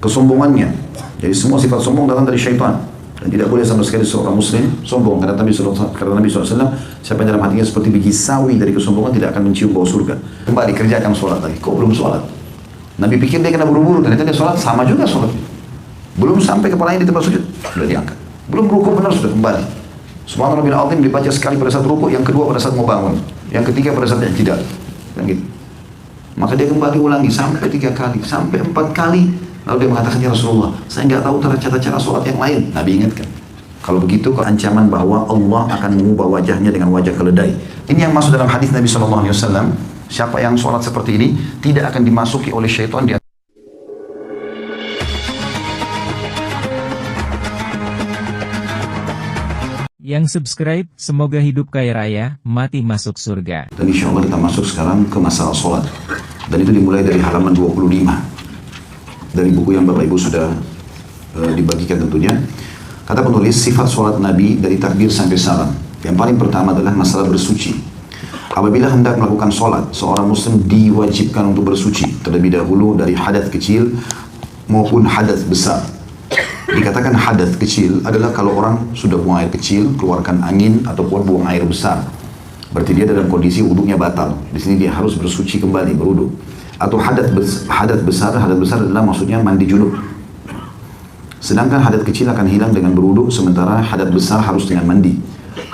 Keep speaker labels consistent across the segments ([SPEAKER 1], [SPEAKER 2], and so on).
[SPEAKER 1] kesombongannya. Jadi semua sifat sombong datang dari syaitan. Dan tidak boleh sama sekali seorang muslim sombong. Kata Nabi SAW, siapa yang dalam hatinya seperti biji sawi dari kesombongan tidak akan mencium bau surga. Kembali kerjakan sholat lagi. Kok belum sholat? Nabi pikir dia kena buru-buru, ternyata dia sholat sama juga sholatnya. Belum sampai kepalanya di tempat sujud, sudah diangkat. Belum rukuk benar, sudah kembali. Subhanallah rabbil azim dibaca sekali pada saat rukuk, yang kedua pada saat mau bangun, yang ketiga pada saat i'tidal. Dan gitu. Maka dia kembali ulangi sampai 3 kali, sampai 4 kali. Lalu dia mengatakan, ya Rasulullah, saya nggak tahu cara sholat yang lain. Nabi ingatkan. Kalau begitu, ancaman bahwa Allah akan mengubah wajahnya dengan wajah keledai. Ini yang masuk dalam hadis Nabi SAW. Siapa yang sholat seperti ini tidak akan dimasuki oleh syaitan.
[SPEAKER 2] Yang subscribe, semoga hidup kaya raya, mati masuk surga.
[SPEAKER 1] Dan insya Allah kita masuk sekarang ke masalah sholat. Dan itu dimulai dari halaman 25. Dari buku yang Bapak Ibu sudah dibagikan tentunya. Kata penulis, sifat sholat Nabi dari takbir sampai salam. Yang paling pertama adalah masalah bersuci. Apabila hendak melakukan sholat, seorang muslim diwajibkan untuk bersuci terlebih dahulu dari hadas kecil maupun hadas besar. Dikatakan hadas kecil adalah kalau orang sudah buang air kecil, keluarkan angin ataupun buang air besar. Berarti dia dalam kondisi wuduknya batal. Di sini dia harus bersuci kembali, berwuduk. Atau hadas besar adalah maksudnya mandi junub. Sedangkan hadas kecil akan hilang dengan berwuduk, sementara hadas besar harus dengan mandi.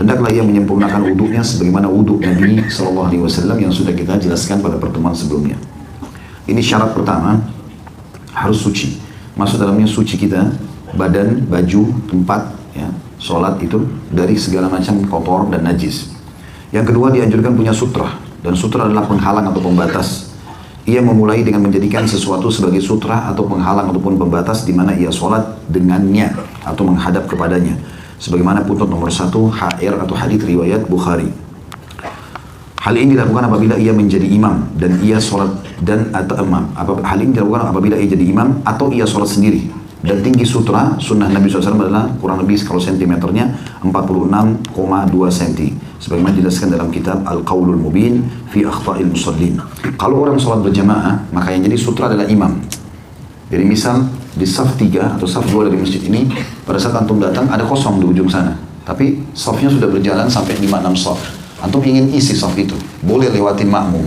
[SPEAKER 1] Hendaklah ia menyempurnakan wuduknya sebagaimana wuduk Nabi SAW yang sudah kita jelaskan pada pertemuan sebelumnya. Ini syarat pertama, harus suci. Masuk dalamnya suci kita, badan, baju, tempat, ya, sholat itu dari segala macam kotor dan najis. Yang kedua dianjurkan punya sutra, dan sutra adalah penghalang atau pembatas. Ia memulai dengan menjadikan sesuatu sebagai sutra atau penghalang ataupun pembatas di mana ia sholat dengannya atau menghadap kepadanya. Sebagaimana putnot nomor 1 HR atau hadits riwayat Bukhari. Hal ini dilakukan apabila ia menjadi imam dan ia sholat dan atau imam. Hal ini dilakukan apabila ia jadi imam atau ia sholat sendiri. Dan tinggi sutra sunnah Nabi SAW adalah kurang lebih kalau sentimeternya 46,2 cm. Sebagaimana dijelaskan dalam kitab Al-Qawlul Mubin fi Akhta'il Musallin. Kalau orang sholat berjamaah, maka yang jadi sutra adalah imam. Jadi misal di saf 3 atau saf 2 dari masjid ini, pada saat antum datang ada kosong di ujung sana. Tapi safnya sudah berjalan sampai 5-6 saf. Antum ingin isi saf itu, boleh lewatin makmum.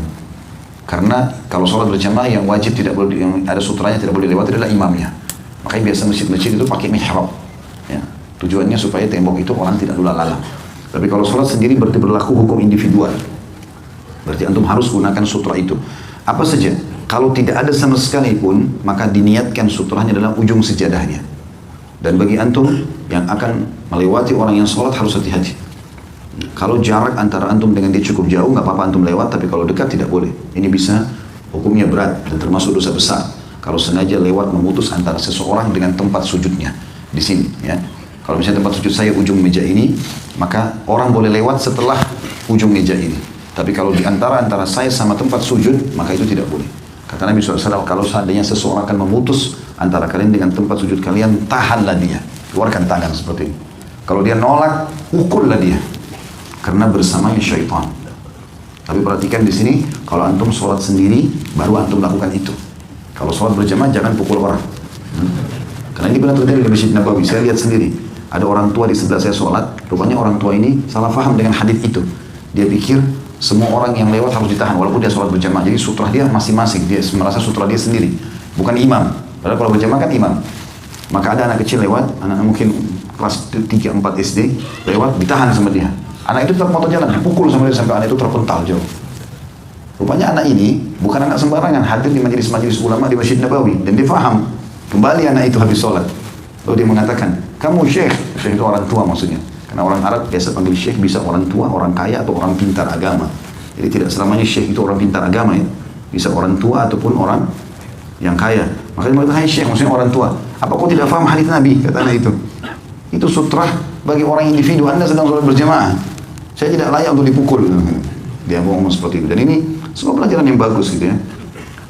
[SPEAKER 1] Karena kalau sholat berjamaah yang wajib tidak boleh, yang ada sutranya tidak boleh lewati adalah imamnya. Makanya biasa masjid-masjid itu pakai mihrab. Ya. Tujuannya supaya tembok itu orang tidak lalang. Tapi kalau sholat sendiri berarti berlaku hukum individual. Berarti antum harus gunakan sutra itu. Apa saja? Kalau tidak ada sama sekali pun, maka diniatkan sutranya adalah ujung sejadahnya. Dan bagi antum yang akan melewati orang yang sholat harus hati-hati. Kalau jarak antara antum dengan dia cukup jauh, nggak apa-apa antum lewat, tapi kalau dekat tidak boleh. Ini bisa hukumnya berat dan termasuk dosa besar. Kalau sengaja lewat memutus antara seseorang dengan tempat sujudnya di sini, ya. Kalau misalnya tempat sujud saya ujung meja ini, maka orang boleh lewat setelah ujung meja ini. Tapi kalau di antara saya sama tempat sujud, maka itu tidak boleh. Kata Nabi SAW, kalau seandainya seseorang akan memutus antara kalian dengan tempat sujud kalian, tahanlah dia, keluarkan tangan seperti ini. Kalau dia nolak, ukullah dia, karena bersamanya syaitan. Tapi perhatikan di sini, kalau antum sholat sendiri, baru antum lakukan itu. Kalau sholat berjamaah jangan pukul orang. Karena ini benar terjadi di Masjid Nabawi. Saya lihat sendiri. Ada orang tua di sebelah saya sholat. Rupanya orang tua ini salah faham dengan hadis itu. Dia pikir semua orang yang lewat harus ditahan walaupun dia sholat berjamaah. Jadi sutra dia masing-masing. Dia merasa sutra dia sendiri. Bukan imam. Padahal kalau berjamaah kan imam. Maka ada anak kecil lewat. Anak mungkin kelas 3-4 SD. Lewat ditahan sama dia. Anak itu tetap motor jalan. Dipukul sama dia sampai anak itu terpental jauh. Rupanya anak ini bukan anak sembarangan, hadir di majelis-majelis ulama di Masjid Nabawi. Dan dia faham. Kembali anak itu habis sholat. Lalu dia mengatakan, kamu syekh. Syekh itu orang tua maksudnya. Karena orang Arab biasa panggil syekh bisa orang tua, orang kaya atau orang pintar agama. Jadi tidak selamanya syekh itu orang pintar agama ya. Bisa orang tua ataupun orang yang kaya. Makanya mereka hai syekh, maksudnya orang tua. Apa kau tidak faham hadis Nabi? Kata anak itu. Itu sutra bagi orang individu. Anda sedang sholat berjamaah. Saya tidak layak untuk dipukul. Dia ngomong seperti itu. Dan ini semua pelajaran yang bagus gitu ya.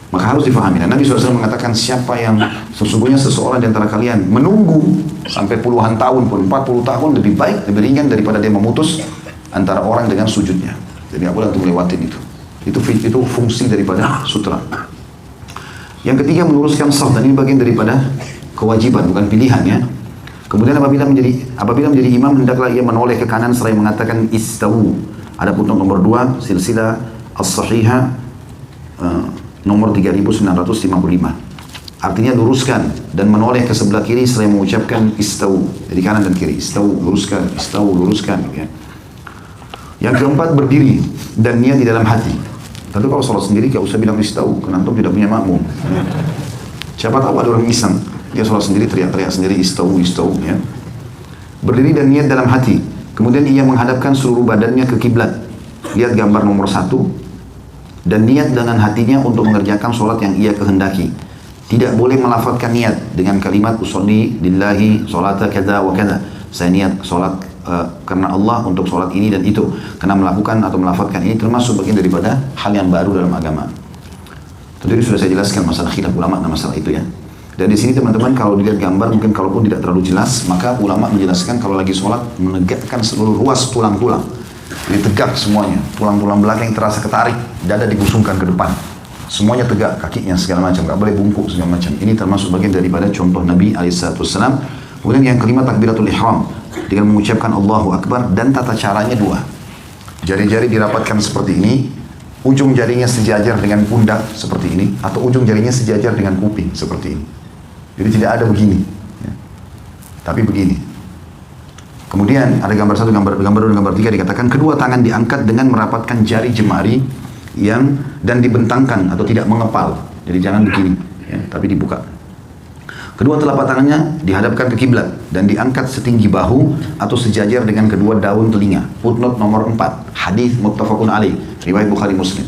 [SPEAKER 1] Maka harus difahami. Dan Nabi SAW mengatakan siapa yang sesungguhnya seseorang di antara kalian menunggu sampai puluhan tahun pun, 40 tahun lebih baik, lebih ringan daripada dia memutus antara orang dengan sujudnya. Jadi nggak boleh untuk melewatin itu. Itu fungsi daripada sutra. Yang ketiga meluruskan shaf, dan ini bagian daripada kewajiban, bukan pilihan ya. Kemudian apabila menjadi imam, hendaklah ia menoleh ke kanan seraya mengatakan istawu. Ada pun nomor 2 silsilah as-sahihah nomor 3955. Artinya luruskan dan menoleh ke sebelah kiri seraya mengucapkan istawu. Jadi kanan dan kiri, istawu, luruskan, istawu, luruskan ya. Yang keempat berdiri dan niat di dalam hati. Tentu kalau sholat sendiri gak usah bilang istawu, karena antum tidak punya makmum. Siapa tahu ada orang iseng, dia sholat sendiri teriak-teriak sendiri istawu, istawu ya. Berdiri dan niat dalam hati. Kemudian ia menghadapkan seluruh badannya ke kiblat. Lihat gambar nomor 1. Dan niat dengan hatinya untuk mengerjakan sholat yang ia kehendaki. Tidak boleh melafazkan niat dengan kalimat usolli lillahi sholata kada wa kada. Saya niat sholat karena Allah untuk sholat ini dan itu. Karena melakukan atau melafazkan ini termasuk bagian daripada hal yang baru dalam agama. Tentu ini sudah saya jelaskan masalah khilaf ulama dan masalah itu ya. Dan di sini teman-teman kalau dilihat gambar mungkin kalaupun tidak terlalu jelas, maka ulama menjelaskan kalau lagi sholat menegakkan seluruh ruas tulang-tulang. Jadi tegak semuanya, tulang-tulang belakang yang terasa ketarik, dada digusungkan ke depan. Semuanya tegak, kakinya segala macam, gak boleh bungkuk segala macam. Ini termasuk bagian daripada contoh Nabi SAW. Kemudian yang kelima takbiratul ihram dengan mengucapkan Allahu Akbar, dan tata caranya 2. Jari-jari dirapatkan seperti ini, ujung jarinya sejajar dengan pundak seperti ini, atau ujung jarinya sejajar dengan kuping seperti ini. Jadi tidak ada begini, ya. Tapi begini. Kemudian ada gambar 1, gambar 2, gambar 3 dikatakan kedua tangan diangkat dengan merapatkan jari jemari dan dibentangkan atau tidak mengepal. Jadi jangan begini, ya, tapi dibuka. Kedua telapak tangannya dihadapkan ke kiblat dan diangkat setinggi bahu atau sejajar dengan kedua daun telinga. Footnote nomor 4, hadis muttafaqun alaih, riwayat Bukhari Muslim.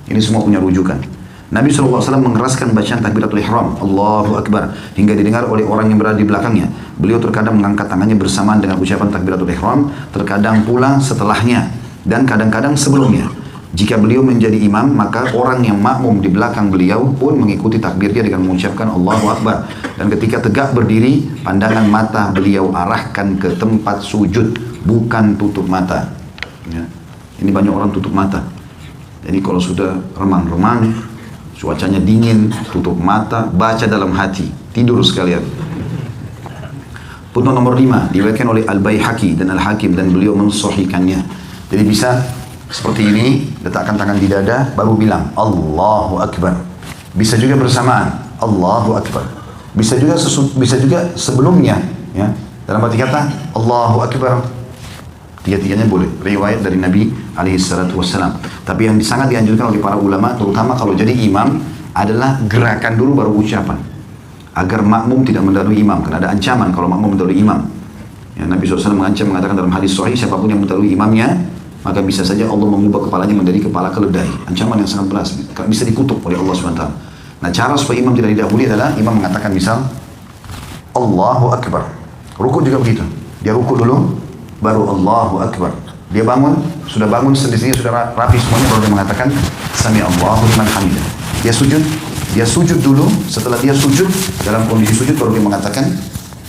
[SPEAKER 1] Ini semua punya rujukan. Nabi SAW mengeraskan bacaan takbiratul ihram, Allahu Akbar, hingga didengar oleh orang yang berada di belakangnya. Beliau terkadang mengangkat tangannya bersamaan dengan ucapan takbiratul ihram, terkadang pula setelahnya, dan kadang-kadang sebelumnya. Jika beliau menjadi imam, maka orang yang makmum di belakang beliau pun mengikuti takbirnya dengan mengucapkan Allahu Akbar. Dan ketika tegak berdiri, pandangan mata beliau arahkan ke tempat sujud, bukan tutup mata. Ya. Ini banyak orang tutup mata. Jadi kalau sudah remang-remang, cuacanya dingin, tutup mata, baca dalam hati, tidur sekalian. Footnote nomor 5, diriwayatkan oleh Al-Baihaqi dan Al-Hakim dan beliau mensahihkannya. Jadi bisa seperti ini, letakkan tangan di dada, baru bilang Allahu Akbar. Bisa juga bersamaan, Allahu Akbar. Bisa juga sebelumnya, ya. Dalam arti kata Allahu Akbar. Tiga-tiganya boleh. Riwayat dari Nabi SAW. Tapi yang sangat dianjurkan oleh para ulama, terutama kalau jadi imam, adalah gerakan dulu baru ucapan. Agar makmum tidak mendahului imam. Karena ada ancaman kalau makmum mendahului imam. Ya, Nabi SAW mengancam, mengatakan dalam hadis sahih, siapapun yang mendahului imamnya, maka bisa saja Allah mengubah kepalanya menjadi kepala keledai. Ancaman yang sangat berat, bisa dikutuk oleh Allah SWT. Nah, cara supaya imam tidak didahului adalah imam mengatakan misal Allahu Akbar. Rukuk juga begitu. Dia rukuk dulu, baru Allahu Akbar. Dia bangun, sudah bangun sendirinya sudah rapi semuanya, baru dia mengatakan Sami Allahu liman hamidah. Dia sujud dulu. Setelah dia sujud, dalam kondisi sujud baru dia mengatakan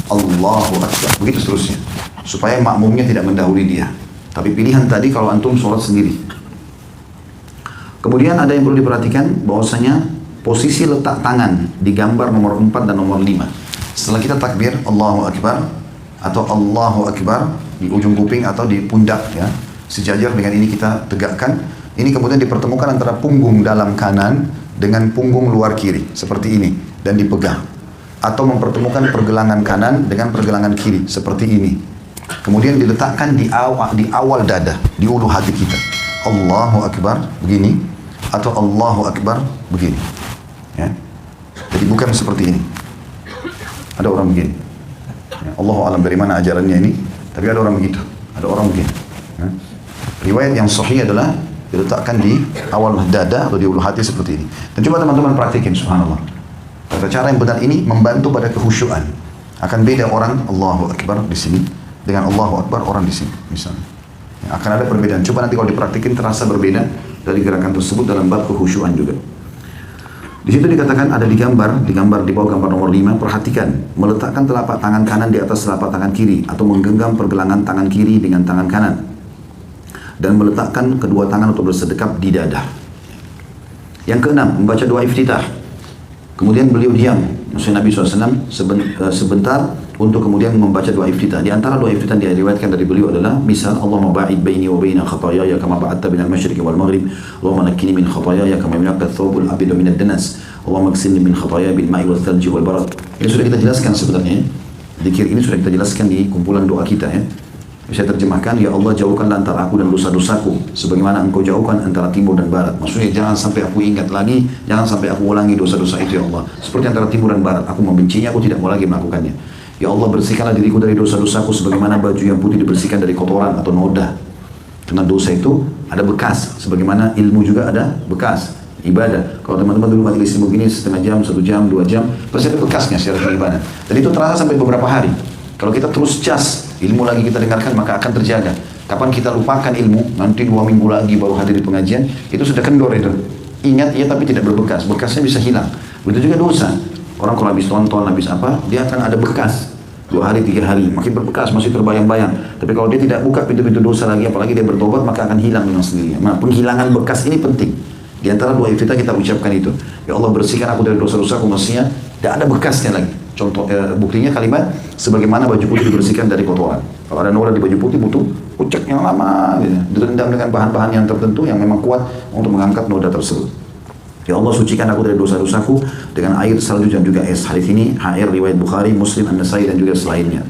[SPEAKER 1] Allahu Akbar. Begitu seterusnya, supaya makmumnya tidak mendahului dia. Tapi pilihan tadi kalau antum sholat sendiri. Kemudian ada yang perlu diperhatikan, bahwasanya posisi letak tangan di gambar nomor 4 dan nomor 5. Setelah kita takbir Allahu Akbar atau Allahu Akbar di ujung kuping atau di pundak, ya, sejajar dengan ini kita tegakkan. Ini kemudian dipertemukan antara punggung dalam kanan dengan punggung luar kiri seperti ini dan dipegang, atau mempertemukan pergelangan kanan dengan pergelangan kiri seperti ini. Kemudian diletakkan di awal dada, di ulu hati kita. Allahu Akbar begini atau Allahu Akbar begini. Ya. Jadi bukan seperti ini. Ada orang begini. Ya, Allahu alam dari mana ajarannya ini, tapi ada orang begitu. Ada orang begini. Ya. Riwayat yang sahih adalah diletakkan di awal dada atau di ulu hati seperti ini. Dan coba teman-teman praktikin, subhanallah. Tata cara yang benar ini membantu pada kehusyuan. Akan beda orang Allahu Akbar di sini dengan Allahu Akbar orang di sini, misalnya. Ya, akan ada perbedaan. Coba nanti kalau dipraktikin terasa berbeda dari gerakan tersebut dalam bab kehusyuan juga. Di situ dikatakan ada di bawah gambar nomor 5, perhatikan, meletakkan telapak tangan kanan di atas telapak tangan kiri atau menggenggam pergelangan tangan kiri dengan tangan kanan dan meletakkan kedua tangan untuk bersedekap di dada. Yang keenam, membaca doa iftitah. Kemudian beliau diam, maksudnya Nabi SAW sebentar untuk kemudian membaca doa iftitah. Di antara doa iftitah yang diriwayatkan dari beliau adalah misal Allahumma ba'id baini wa baina khataayaya kama ba'adta bainal masyriqi wal maghrib. Allahumma nakkini min khataayaya kama yunqqa ath-thawbul abyadu minad danas. Allahumma ighsilni min khataayaya bil ma'i wal thalji wal barad. Ini sudah kita jelaskan sebenarnya. Zikir ini sudah kita jelaskan di kumpulan doa kita ya. Saya terjemahkan, ya Allah jauhkanlah antara aku dan dosa-dosaku sebagaimana engkau jauhkan antara timur dan barat. Maksudnya jangan sampai aku ingat lagi, jangan sampai aku ulangi dosa-dosa itu ya Allah. Seperti antara timur dan barat, aku membencinya, aku tidak mau lagi melakukannya. Ya Allah bersihkanlah diriku dari dosa-dosaku sebagaimana baju yang putih dibersihkan dari kotoran atau noda. Karena dosa itu ada bekas, sebagaimana ilmu juga ada bekas. Ibadah, kalau teman-teman dulu majelis ilmu begini setengah jam, 1 jam, 2 jam, pasti ada bekasnya secara ibadah. Dan itu terasa sampai beberapa hari. Kalau kita terus cas, ilmu lagi kita dengarkan maka akan terjaga. Kapan kita lupakan ilmu, nanti 2 minggu lagi baru hadir di pengajian, itu sudah kendor itu. Ingat ya tapi tidak berbekas, bekasnya bisa hilang. Begitu juga dosa. Orang kalau habis tonton, habis apa, dia akan ada bekas. 2 hari, 3 hari, makin berbekas, masih terbayang-bayang. Tapi kalau dia tidak buka pintu-pintu dosa lagi, apalagi dia bertobat, maka akan hilang dengan sendirinya. Nah, penghilangan bekas ini penting. Di antara doa iftitah kita ucapkan itu. Ya Allah bersihkan aku dari dosa-dosaku, maksudnya tidak ada bekasnya lagi. Contoh buktinya kalimat sebagaimana baju putih dibersihkan dari kotoran. Kalau ada noda di baju putih butuh ucek yang lama, gitu. Direndam dengan bahan-bahan yang tertentu yang memang kuat untuk mengangkat noda tersebut. Ya Allah sucikan aku dari dosa-dosaku dengan air, salju dan juga es. Hadis ini HR riwayat Bukhari, Muslim, An-Nasai dan juga selainnya.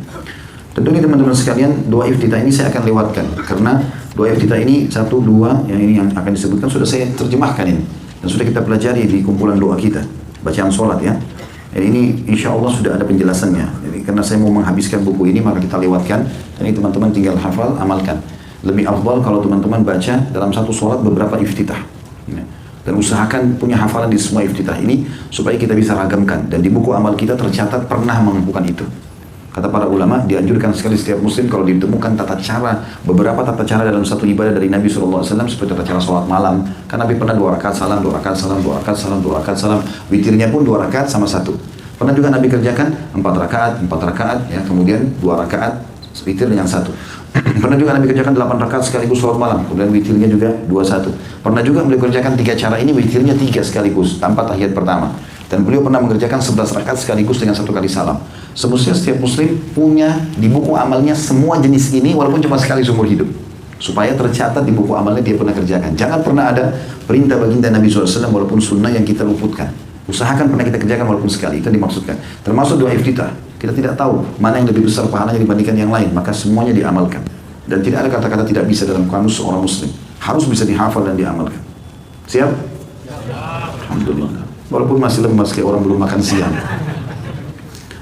[SPEAKER 1] Tentunya teman-teman sekalian, doa iftitah ini saya akan lewatkan karena doa iftitah ini 1, 2 yang ini yang akan disebutkan sudah saya terjemahkan ini dan sudah kita pelajari di kumpulan doa kita bacaan sholat ya. Dan ini insya Allah sudah ada penjelasannya. Jadi karena saya mau menghabiskan buku ini maka kita lewatkan. Dan ini teman-teman tinggal hafal, amalkan. Lebih afdal kalau teman-teman baca dalam satu sholat beberapa iftitah. Dan usahakan punya hafalan di semua iftitah ini supaya kita bisa ragamkan. Dan di buku amal kita tercatat pernah melakukan itu. Kata para ulama, dianjurkan sekali setiap muslim kalau ditemukan tata cara, beberapa tata cara dalam satu ibadah dari Nabi SAW seperti tata cara sholat malam. Karena Nabi pernah 2 rakaat salam, 2 rakaat salam, 2 rakaat salam, 2 rakaat salam. Witirnya pun 2 rakaat sama 1. Pernah juga Nabi kerjakan 4 rakaat, ya, kemudian 2 rakaat witir dengan 1. Pernah juga Nabi kerjakan 8 rakaat sekaligus sholat malam, kemudian witirnya juga 2-1. Pernah juga beliau kerjakan 3 cara ini, witirnya 3 sekaligus tanpa tahiyat pertama. Dan beliau pernah mengerjakan 11 rakaat sekaligus dengan 1 kali salam. Semestinya setiap muslim punya di buku amalnya semua jenis ini walaupun cuma sekali seumur hidup. Supaya tercatat di buku amalnya dia pernah kerjakan. Jangan pernah ada perintah baginda Nabi SAW walaupun sunnah yang kita luputkan. Usahakan pernah kita kerjakan walaupun sekali, itu dimaksudkan. Termasuk doa iftitah. Kita tidak tahu mana yang lebih besar pahalanya dibandingkan yang lain, maka semuanya diamalkan. Dan tidak ada kata-kata tidak bisa dalam kamus seorang muslim. Harus bisa dihafal dan diamalkan. Siap? Alhamdulillah. Walaupun masih lemas kayak orang belum makan siang.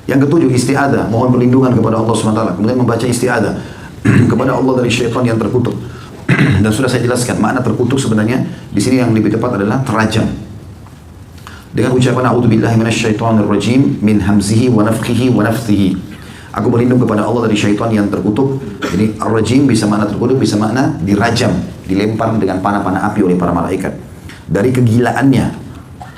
[SPEAKER 1] Yang ketujuh, isti'adah, mohon perlindungan kepada Allah SWT. Kemudian membaca isti'adah kepada Allah dari syaitan yang terkutuk. Dan sudah saya jelaskan, makna terkutuk sebenarnya di sini yang lebih tepat adalah terajam. Dengan ucapan a'udzubillahi minasyaitonirrajim min hamzihi wa nafthihi wa nafthihi. Aku berlindung kepada Allah dari syaitan yang terkutuk. Jadi ar-rajim bisa makna terkutuk, bisa makna dirajam, dilempar dengan panah-panah api oleh para malaikat. Dari kegilaannya.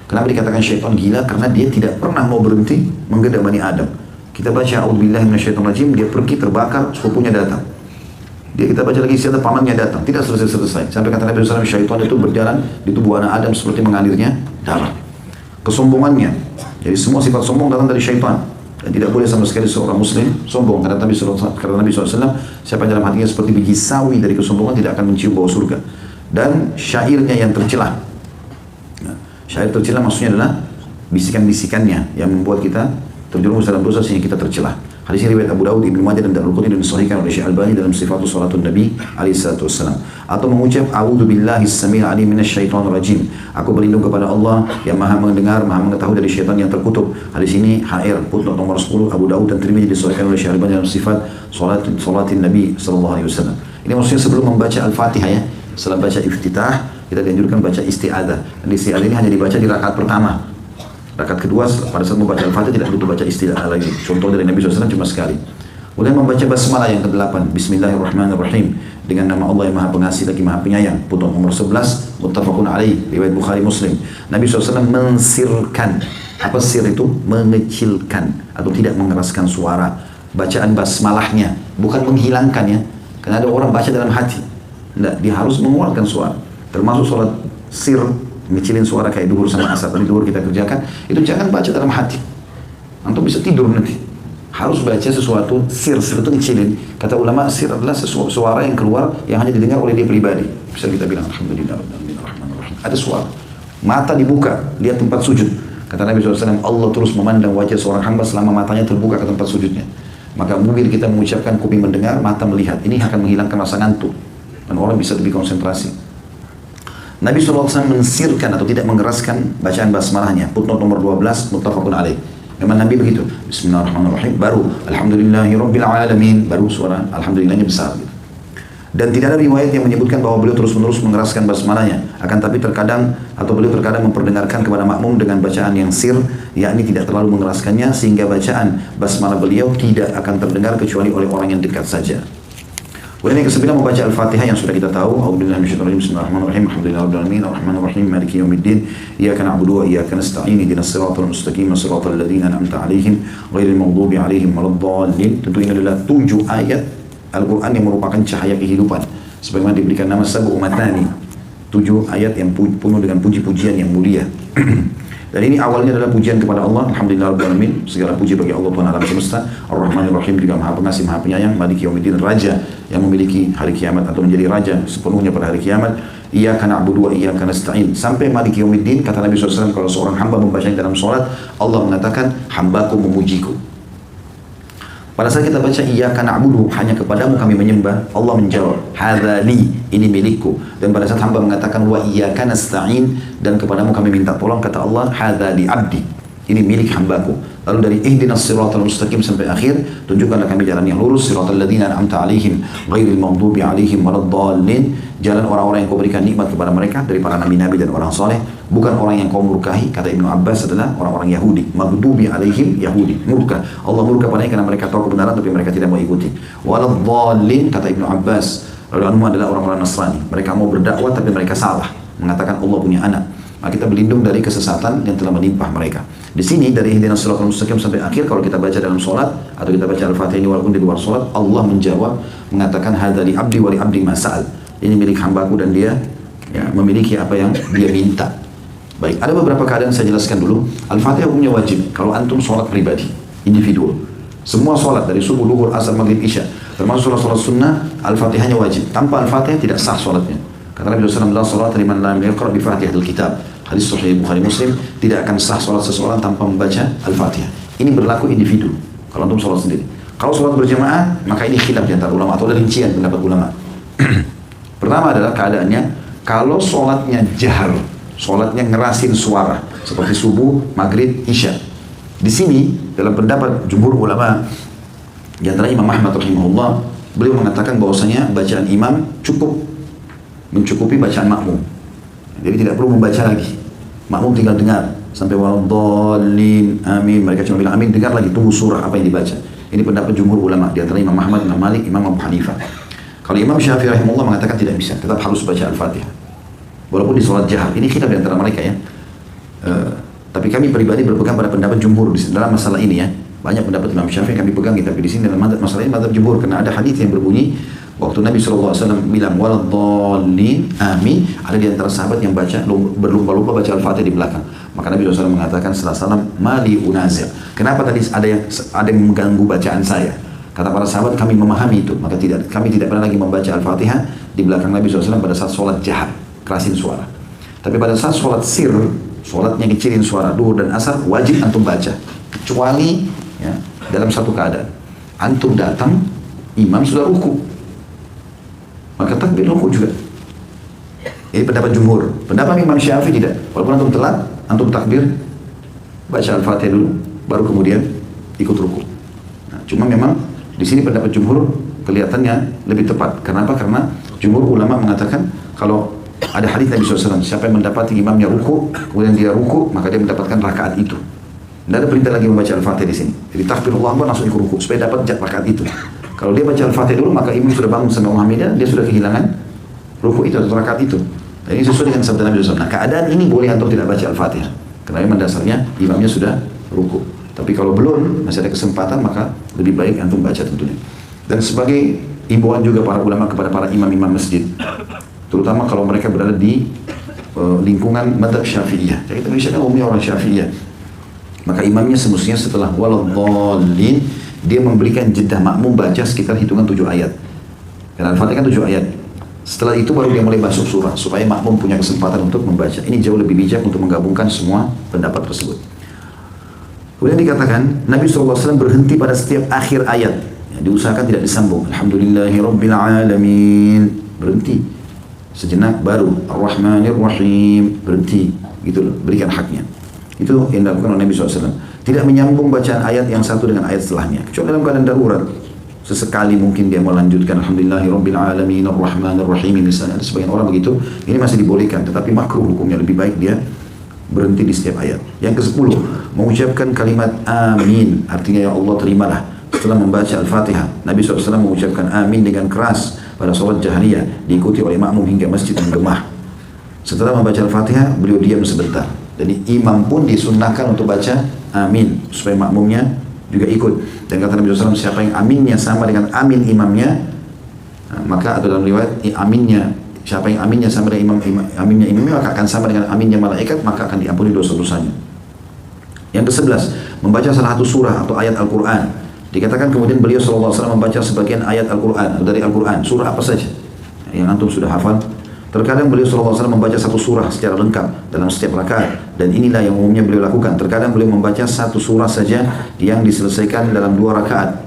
[SPEAKER 1] Kenapa dikatakan syaitan gila? Karena dia tidak pernah mau berhenti menggoda Bani Adam. Kita baca a'udzubillahi minasyaitonirrajim, dia pergi terbakar, sepupunya datang. Kita baca lagi istiadah, pamannya datang, tidak selesai-selesai. Sampai kata Nabi SAW, syaitan itu berjalan di tubuh anak Adam seperti mengalirnya darah. Kesombongannya, jadi semua sifat sombong datang dari syaitan. Dan tidak boleh sama sekali seorang muslim sombong. Karena Nabi SAW, siapa yang dalam hatinya seperti biji sawi dari kesombongan tidak akan mencium bau surga. Dan syairnya yang tercelah. Syair tercela maksudnya adalah bisikan-bisikannya yang membuat kita terjerumus dalam dosa sehingga kita tercelah. Hadis ini riwayat Abu Daud, Ibnu Majah dan Darqutni dan disahihkan oleh Syekh Albani dalam Sifatus Salatun Nabi alaihi salatu wassalam. Atau mengucap a'udzubillahis samiil alim minasyaitonir rajim. Aku berlindung kepada Allah yang Maha mendengar, Maha mengetahui dari syaitan yang terkutuk. Hadis ini HR footnote nomor 10 Abu Daud dan Tirmidzi disahihkan oleh Syekh Albani dalam Sifat Salatin Nabi sallallahu alaihi wasallam. Ini maksudnya sebelum membaca Al-Fatihah ya. Setelah baca iftitah, kita dianjurkan baca isti'adah. Dan isti'adah ini hanya dibaca di rakaat pertama. Rakaat kedua, pada saat membaca Al-Fatihah tidak butuh baca isti'adah lagi. Contoh dari Nabi SAW cuma sekali. Kemudian membaca basmalah yang ke-8. Bismillahirrahmanirrahim. Dengan nama Allah yang Maha Pengasih lagi Maha Penyayang. Putun nomor 11, muttafaqun alaih. Riwayat Bukhari Muslim. Nabi SAW mensirkan. Apa sir itu? Mengecilkan. Atau tidak mengeraskan suara. Bacaan basmalahnya. Bukan menghilangkannya. Karena ada orang baca dalam hati. Tidak, dia harus mengeluarkan suara. Termasuk sholat sir, ngecilin suara kayak duhur sama asar tadi duhur kita kerjakan, itu jangan baca dalam hati. Antum bisa tidur nanti. Harus baca sesuatu sir itu ngecilin. Kata ulama sir adalah suara yang keluar yang hanya didengar oleh dia pribadi. Bisa kita bilang alhamdulillah, ada suara. Mata dibuka, lihat tempat sujud. Kata Nabi SAW, Allah terus memandang wajah seorang hamba selama matanya terbuka ke tempat sujudnya. Maka mungkin kita mengucapkan, kuping mendengar, mata melihat. Ini akan menghilangkan rasa ngantuk. Dan orang bisa lebih konsentrasi. Nabi SAW mensirkan atau tidak mengeraskan bacaan basmalahnya. Footnote nomor 12, muttafaqun alaih. Memang Nabi begitu. Bismillahirrahmanirrahim. Baru Alhamdulillahirrabbilalamin. Baru suara Alhamdulillahnya besar. Dan tidak ada riwayat yang menyebutkan bahwa beliau terus-menerus mengeraskan basmalahnya. Akan tapi terkadang beliau terkadang memperdengarkan kepada makmum dengan bacaan yang sir, yakni tidak terlalu mengeraskannya sehingga bacaan basmalah beliau tidak akan terdengar kecuali oleh orang yang dekat saja. Kemudian yang ke-9 membaca Al-Fatihah yang sudah kita tahu. A'udzubillahi minasyaitonir rajim. Bismillahirrahmanirrahim. Alhamdulillahirabbil alamin. Arrahmanirrahim. Maliki yaumiddin. Iyyaka na'budu wa iyyaka nasta'in. Ihdinas siratal mustaqim. Siratal ladzina an'amta 'alaihim ghairil maghdubi 'alaihim waladdallin. Tentu ini adalah 7 ayat Al-Quran yang merupakan cahaya kehidupan. Sebagaimana diberikan nama Sab'u Matani. 7 ayat yang penuh dengan puji-pujian yang mulia. Dan ini awalnya adalah pujian kepada Allah. Alhamdulillahirabbil alamin. Segala puji bagi Allah Tuhan alam semesta. Ar-Rahmanir-Rahim, juga Maha Pengasih, Maha Penyayang. Maliki yaumiddin, Raja yang memiliki hari kiamat atau menjadi raja sepenuhnya pada hari kiamat. Iyyaka na'budu wa iyyaka nasta'in. Sampai Maliki yaumiddin, kata Nabi SAW, kalau seorang hamba membacanya dalam sholat, Allah mengatakan, hambaku memujiku. Pada saat kita baca iyyaka na'budu, hanya kepadamu kami menyembah, Allah menjawab, hadza li, ini milikku. Dan pada saat hamba mengatakan wa iyyaka nasta'in, dan kepadamu kami minta tolong, kata Allah, hadza li abdi, ini milik hambaku. Lalu dari ihdinas siratal mustaqim sampai akhir, tunjukkanlah kami jalan yang lurus, siratal ladzina an'amta 'alaihim ghairil maghdubi 'alaihim waladdallin, jalan orang-orang yang kau berikan nikmat kepada mereka dari para nabi-nabi dan orang soleh, bukan orang yang kau murkahi. Kata Ibnu Abbas adalah orang-orang Yahudi. Maghdubi 'alaihim, Yahudi, murka. Allah murka padanya karena mereka tahu kebenaran tapi mereka tidak mau ikuti. Waladdallin, kata Ibnu Abbas, lalu adalah orang-orang Nasrani. Mereka mau berdakwah tapi mereka salah, mengatakan Allah punya anak. Maka kita berlindung dari kesesatan yang telah menimpa mereka. Di sini dari ihdinas siratal mustaqim sampai akhir, kalau kita baca dalam sholat atau kita baca Al-Fatihah ini walaupun di luar sholat, Allah menjawab mengatakan hadza li abdi wa li abdi ma sa'al. Ini milik hambaku dan dia memiliki apa yang dia minta. Baik, ada beberapa keadaan saya jelaskan dulu. Al-Fatihah hukumnya wajib kalau antum sholat pribadi, individual. Semua sholat dari subuh, duhur, asar, maghrib, isya, termasuk sholat sunnah, Al-Fatihahnya wajib. Tanpa Al-Fatihah tidak sah sholatnya. Kata Nabi SAW, la sholat liman lam yaqra bi Fatihatil Kitab. Hadis Sahih Bukhari Muslim, tidak akan sah sholat seseorang tanpa membaca Al-Fatihah. Ini berlaku individu, kalau antum sholat sendiri. Kalau sholat berjamaah, maka ini khilaf di antara ulama atau ada rincian pendapat ulama. Pertama adalah keadaannya, kalau sholatnya jahar, sholatnya ngerasin suara, seperti subuh, maghrib, isya. Di sini, dalam pendapat jumhur ulama, di antara Imam Ahmad rahimahullah, beliau mengatakan bahwasanya bacaan imam mencukupi bacaan makmum. Jadi tidak perlu membaca lagi. Makmum tinggal dengar sampai waladdallin, amin. Mereka cuma bilang amin, dengar lagi, tunggu surah apa yang dibaca. Ini pendapat jumhur ulama, di antara Imam Ahmad, Imam Malik, Imam Abu Hanifah. Kalau Imam Syafi'i rahimahullah mengatakan tidak bisa, tetap harus baca Al-Fatihah. Walaupun di sholat jahar, ini khilaf di antara mereka ya. Tapi kami pribadi berpegang pada pendapat jumhur dalam masalah ini ya. Banyak pendapat Imam Syafi'i kami pegang, tapi di sini dalam masalah ini mazhab jumhur, karena ada hadis yang berbunyi waktu Nabi SAW bilang waladdallin, amin, ada di antara sahabat yang baca berlumba-lumba baca Al-Fatihah di belakang. Maka Nabi SAW mengatakan setelah salam, mali unazir, kenapa tadi ada yang mengganggu bacaan saya? Kata para sahabat, kami memahami itu, maka kami tidak pernah lagi membaca Al-Fatihah di belakang Nabi SAW pada saat sholat jahar, kerasin suara. Tapi pada saat sholat sir, sholatnya kecilin suara, duhur dan asar, wajib antum baca. Kecuali ya, dalam satu keadaan, antum datang, imam sudah ruku, maka takbir ruku juga. Ini pendapat jumhur. Pendapat Imam Syafi'i tidak. Walaupun antum telat, antum takbir, baca Al-Fatihah dulu, baru kemudian ikut ruku. Nah, cuma memang di sini pendapat jumhur kelihatannya lebih tepat. Kenapa? Karena jumhur ulama mengatakan kalau ada hadis Nabi SAW, siapa yang mendapati imamnya ruku, kemudian dia ruku, maka dia mendapatkan rakaat itu. Tidak ada perintah lagi membaca Al-Fatihah di sini. Jadi takbir Allah langsung ikut ruku supaya dapat rakaat itu. Kalau dia baca Al-Fatihah dulu, maka imam sudah bangun sama Muhammadah, dia sudah kehilangan ruku itu atau rakaat itu. Dan ini sesuai dengan sabda Nabi SAW. Nah, keadaan ini boleh antum tidak baca Al-Fatihah, karena memang dasarnya imamnya sudah ruku. Tapi kalau belum, masih ada kesempatan, maka lebih baik antum baca tentunya. Dan sebagai imbauan juga para ulama kepada para imam-imam masjid, terutama kalau mereka berada di lingkungan madhab Syafi'iyah. Jadi kita Indonesia kan umumnya orang Syafi'iyah. Maka imamnya semestinya setelah waladhdallin dia memberikan jeda makmum baca sekitar hitungan 7 ayat. Karena Al-Fatihah kan 7 ayat. Setelah itu baru dia mulai masuk surah supaya makmum punya kesempatan untuk membaca. Ini jauh lebih bijak untuk menggabungkan semua pendapat tersebut. Kemudian dikatakan Nabi SAW berhenti pada setiap akhir ayat. Ya, diusahakan tidak disambung. Alhamdulillahirrabbilalamin. Berhenti. Sejenak baru Ar-Rahmanir-Rahim. Berhenti. Gitu loh. Berikan haknya. Itu yang dilakukan oleh Nabi SAW. Tidak menyambung bacaan ayat yang satu dengan ayat setelahnya. Kecuali dalam keadaan darurat. Sesekali mungkin dia melanjutkan Alhamdulillahirrabbilalamin Ar-Rahmanir-Rahim misalnya. Ada sebagian orang begitu. Ini masih dibolehkan. Tetapi makruh hukumnya. Lebih baik dia berhenti di setiap ayat. Yang ke-10, mengucapkan kalimat amin, artinya ya Allah terimalah. Setelah membaca Al-Fatihah, Nabi SAW mengucapkan amin dengan keras pada sholat jahriyah, diikuti oleh makmum hingga masjid menggema. Setelah membaca Al-Fatihah, beliau diam sebentar. Jadi imam pun disunnahkan untuk baca amin, supaya makmumnya juga ikut. Dan kata Nabi SAW, siapa yang aminnya sama dengan amin imamnya, maka atau dalam riwayat aminnya, siapa yang aminnya sama dengan aminnya imamnya, maka akan sama dengan aminnya malaikat, maka akan diampuni dosa-dosanya. Yang ke-11, membaca salah satu surah atau ayat Al-Quran. Dikatakan kemudian beliau SAW membaca sebagian ayat Al-Quran, dari Al-Quran, surah apa saja yang antum sudah hafal. Terkadang beliau SAW membaca satu surah secara lengkap dalam setiap rakaat, dan inilah yang umumnya beliau lakukan. Terkadang beliau membaca satu surah saja yang diselesaikan dalam 2 rakaat.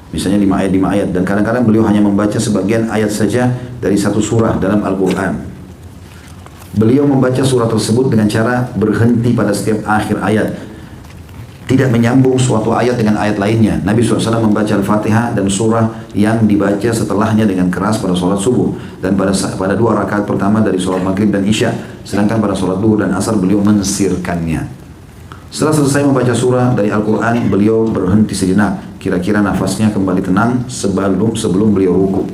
[SPEAKER 1] Misalnya 5 ayat, dan kadang-kadang beliau hanya membaca sebagian ayat saja dari satu surah dalam Al-Quran. Beliau membaca surah tersebut dengan cara berhenti pada setiap akhir ayat, tidak menyambung suatu ayat dengan ayat lainnya. Nabi SAW membaca Al-Fatihah dan surah yang dibaca setelahnya dengan keras pada sholat subuh, dan pada 2 rakaat pertama dari sholat maghrib dan isya, sedangkan pada sholat duhur dan asar beliau mensirkannya. Setelah selesai membaca surah dari Al-Quran, beliau berhenti sejenak, kira-kira nafasnya kembali tenang sebelum beliau ruku.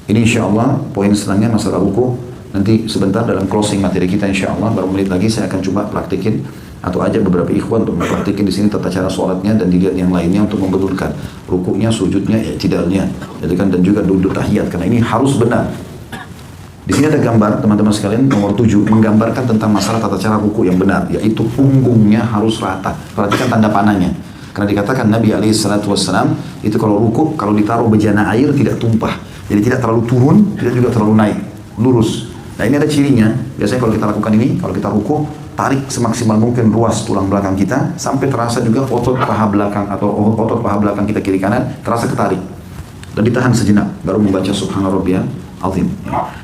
[SPEAKER 1] Ini insya Allah poin selanjutnya masalah ruku. Nanti sebentar dalam closing materi kita insya Allah, baru menit lagi saya akan coba praktikin atau ajak beberapa ikhwan untuk mempraktikin di sini tata cara sholatnya dan dilihat yang lainnya untuk membetulkan rukuknya, sujudnya, i'tidalnya, dan juga duduk tahiyat, karena ini harus benar. Di sini ada gambar teman-teman sekalian nomor 7 menggambarkan tentang masalah tata cara ruku yang benar, yaitu punggungnya harus rata. Perhatikan tanda panahnya. Karena dikatakan Nabi SAW itu kalau ruku, kalau ditaruh bejana air tidak tumpah. Jadi tidak terlalu turun, tidak juga terlalu naik, lurus. Nah ini ada cirinya. Biasanya kalau kita lakukan ini, kalau kita ruku, tarik semaksimal mungkin ruas tulang belakang kita sampai terasa juga otot paha belakang atau otot paha belakang kita kiri kanan terasa ketarik. Dan ditahan sejenak, baru membaca Subhanarabbiyal Azim.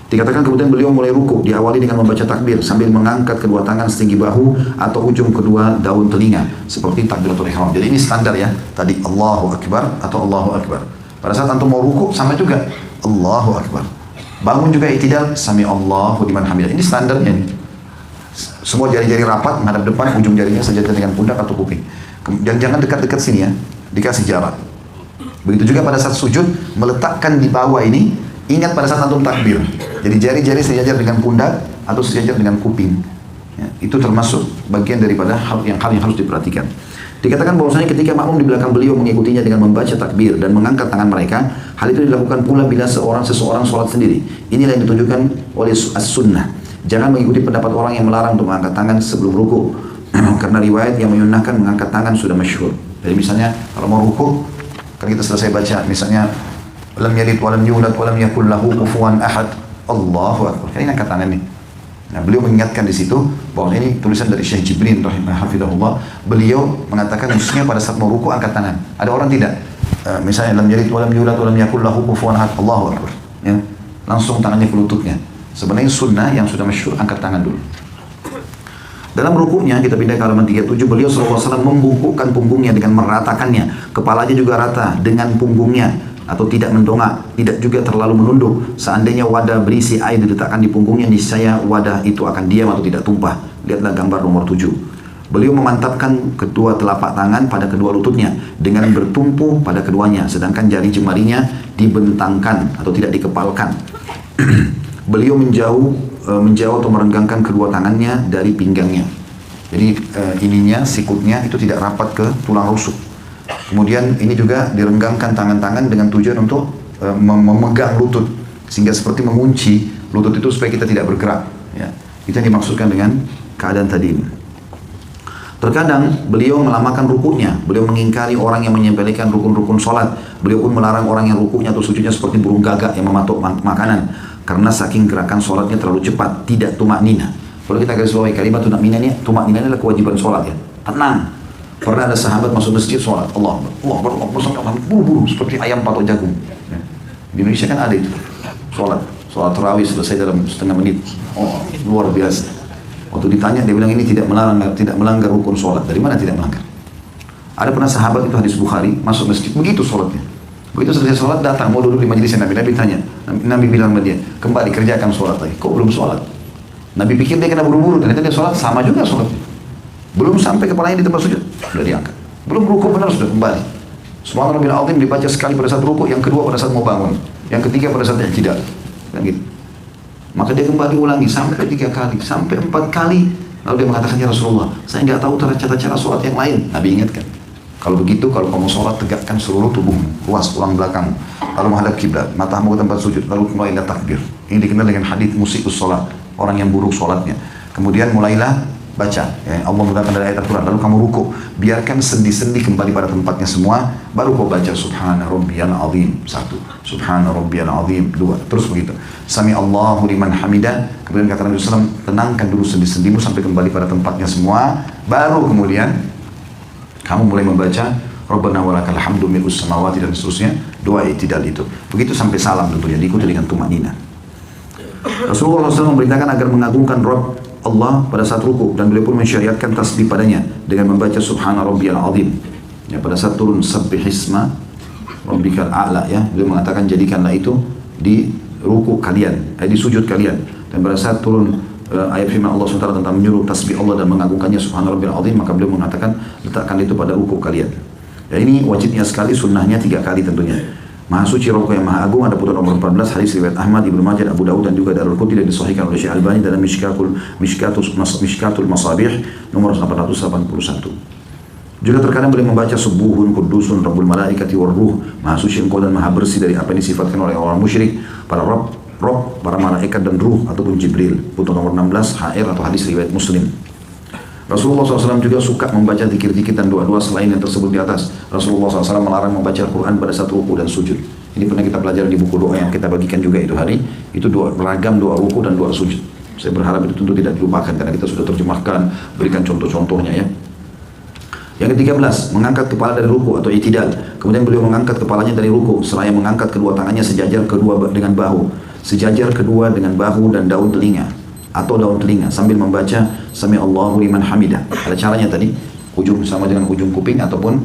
[SPEAKER 1] Dikatakan kemudian beliau mulai ruku, diawali dengan membaca takbir sambil mengangkat kedua tangan setinggi bahu atau ujung kedua daun telinga seperti takbiratul ihram. Jadi ini standar ya. Tadi Allahu Akbar atau Allahu Akbar. Pada saat antum mau ruku sama juga Allahu Akbar. Bangun juga i'tidal sami Allahu liman hamidah. Ini standarnya nih. Semua jari-jari rapat menghadap depan, ujung jarinya sejajar dengan pundak atau kuping. Dan jangan dekat-dekat sini ya, dikasih jarak. Begitu juga pada saat sujud, meletakkan di bawah ini, ingat pada saat antum takbir. Jadi jari-jari sejajar dengan pundak atau sejajar dengan kuping. Ya, itu termasuk bagian daripada hal yang harus diperhatikan. Dikatakan bahwasanya ketika makmum di belakang beliau mengikutinya dengan membaca takbir dan mengangkat tangan mereka, hal itu dilakukan pula bila seseorang sholat sendiri. Inilah yang ditunjukkan oleh as-sunnah. Jangan mengikuti pendapat orang yang melarang untuk mengangkat tangan sebelum ruku. Karena riwayat yang menyunnahkan mengangkat tangan sudah masyhur. Jadi misalnya kalau mau ruku, kan kita selesai baca misalnya lam yalid wa lam yulad wa lam yakul lahu kufuwan ahad. Allahu akbar. Kan ini angkat tangan nih. Nah, beliau mengingatkan di situ bahwa ini tulisan dari Syekh Jibrin rahimahullah. Beliau mengatakan mestinya pada saat mau ruku angkat tangan. Ada orang tidak. Misalnya lam yalid wa lam yulad wa lam yakul lahu kufuwan ahad. Allahu akbar. Ya. Langsung tangannya ke lututnya. Sebenarnya sunnah yang sudah masyhur angkat tangan dulu. Dalam rukuknya kita pindah ke halaman 37, beliau SAW membungkukkan punggungnya dengan meratakannya. Kepalanya juga rata dengan punggungnya atau tidak mendongak, tidak juga terlalu menunduk. Seandainya wadah berisi air diletakkan di punggungnya, niscaya wadah itu akan diam atau tidak tumpah. Lihatlah gambar nomor 7. Beliau memantapkan kedua telapak tangan pada kedua lututnya dengan bertumpu pada keduanya, sedangkan jari jemarinya dibentangkan atau tidak dikepalkan. Beliau menjauh atau merenggangkan kedua tangannya dari pinggangnya. Jadi ininya, sikutnya itu tidak rapat ke tulang rusuk. Kemudian ini juga direnggangkan tangan-tangan dengan tujuan untuk memegang lutut, sehingga seperti mengunci lutut itu supaya kita tidak bergerak. Ya, itu yang dimaksudkan dengan keadaan tadi ini. Terkadang beliau melamakan rukuknya, beliau mengingkari orang yang menyepelekan rukun-rukun sholat. Beliau pun melarang orang yang rukuknya atau sujudnya seperti burung gagak yang mematuk makanan, karena saking gerakan sholatnya terlalu cepat, tidak tumak nina. Kalau kita garis bawahi kalimat tumak nina ini adalah kewajiban sholat ya, tenang. Pernah ada sahabat masuk masjid sholat, Allah buru-buru seperti ayam patok jagung. Ya. Di Indonesia kan ada itu, sholat tarawih selesai dalam setengah menit. Oh, luar biasa. Waktu ditanya dia bilang ini tidak melanggar rukun sholat. Dari mana tidak melanggar? Ada pernah sahabat itu hadis Bukhari masuk masjid begitu sholatnya. Begitu selesai sholat datang mau duduk di majelis Nabi. Nabi tanya, Nabi bilang sama dia kembali kerjakan sholat lagi. Kok belum sholat? Nabi pikir dia kena buru-buru. Ternyata dia sholat sama juga sholatnya. Belum sampai kepalanya di tempat sujud sudah diangkat. Belum rukuk benar sudah kembali. Subhanallah rabbil azim dibaca sekali pada saat rukuk, yang kedua pada saat mau bangun, yang ketiga pada saat i'tidal. Kan gitu. Maka dia kembali ulangi sampai 3 kali, sampai 4 kali. Lalu dia mengatakan, ya Rasulullah, saya nggak tahu cara sholat yang lain. Nabi ingatkan, kalau begitu, kalau kamu sholat, tegakkan seluruh tubuhmu, luas tulang belakangmu, lalu menghadap kiblat, matamu ke tempat sujud, lalu mulailah takbir. Ini dikenal dengan hadits musikus sholat, orang yang buruk sholatnya. Kemudian mulailah baca, ya, Allah mengatakan dari ayat Al-Quran, lalu kamu ruku, biarkan sendi-sendi kembali pada tempatnya semua, baru kau baca Subhana Rabbiyal Azim, 1, Subhana Rabbiyal Azim, 2, terus begitu. Sami Allahu liman hamidah, kemudian kata Nabi SAW, tenangkan dulu sendi-sendimu sampai kembali pada tempatnya semua, baru kemudian kamu mulai membaca Rabbana walakal hamdu mil'us samawati dan seterusnya, doa i'tidal itu. Begitu sampai salam tentunya, diikuti dengan tumanina. Rasulullah SAW memerintahkan agar mengagungkan Rabb Allah pada saat ruku, dan beliau pun mensyariatkan tasbih padanya dengan membaca Subhana Rabbiyal Azim. Ya, pada saat turun Sabbihisma Rabbikal A'la, ya, beliau mengatakan jadikanlah itu di ruku kalian, di sujud kalian. Dan pada saat turun ayat firman Allah SWT tentang menyuruh tasbih Allah dan mengagungkannya Subhana Rabbiyal Azim, maka beliau mengatakan letakkan itu pada ruku kalian. Ya, ini wajibnya sekali, sunnahnya 3 kali tentunya. Maha suci Rabb yang Maha Agung. Ada putusan nomor 14 hadis riwayat Ahmad, Ibnu Majah, Abu Dawud dan juga Darul-Qutni, dan disahihkan oleh Syekh Albani dalam Mishkatul Masabih nomor 881. Juga terkadang boleh membaca Subuhun Qudusun Rabbul Malaikati war Ruh, Maha suci Engkau dan Maha bersih dari apa yang disifatkan oleh orang musyrik, para Rabb, para malaikat dan ruh ataupun Jibril. Putusan nomor 16 HR atau hadis riwayat Muslim. Rasulullah SAW juga suka membaca zikir-zikir dan doa-doa selain yang tersebut di atas. Rasulullah SAW melarang membaca Al-Quran pada saat ruku dan sujud. Ini pernah kita pelajari di buku doa yang kita bagikan juga itu hari. Itu beragam doa ruku dan doa sujud. Saya berharap itu tentu tidak dilupakan karena kita sudah terjemahkan, berikan contoh-contohnya ya. Yang ke-13, mengangkat kepala dari ruku atau i'tidal. Kemudian beliau mengangkat kepalanya dari ruku seraya mengangkat kedua tangannya sejajar kedua dengan bahu. Sejajar kedua dengan bahu dan daun telinga atau daun telinga sambil membaca Sami Allahu liman hamidah. Ada caranya tadi, ujung sama dengan ujung kuping ataupun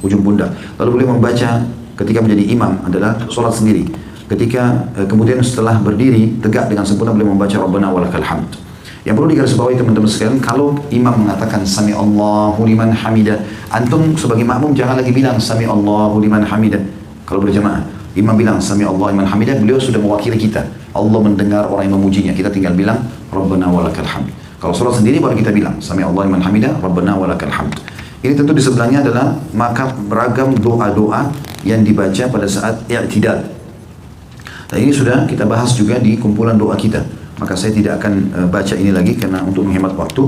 [SPEAKER 1] ujung pundak. Lalu beliau membaca ketika menjadi imam adalah sholat sendiri. Ketika kemudian setelah berdiri tegak dengan sempurna beliau membaca Rabbana walakal hamd. Yang perlu digarisbawahi teman-teman sekalian, kalau imam mengatakan Sami Allahu liman hamidah, antum sebagai makmum jangan lagi bilang Sami Allahu liman hamidah. Kalau berjamaah, imam bilang Sami Allahu liman hamidah, beliau sudah mewakili kita. Allah mendengar orang yang memujinya. Kita tinggal bilang Rabbana walakal hamd. Kalau sholat sendiri baru kita bilang Sami Allahu liman hamidah, Rabbana walakal hamd. Ini tentu di sebelahnya adalah maka beragam doa-doa yang dibaca pada saat i'tidal. Dan ini sudah kita bahas juga di kumpulan doa kita. Maka saya tidak akan baca ini lagi karena untuk menghemat waktu.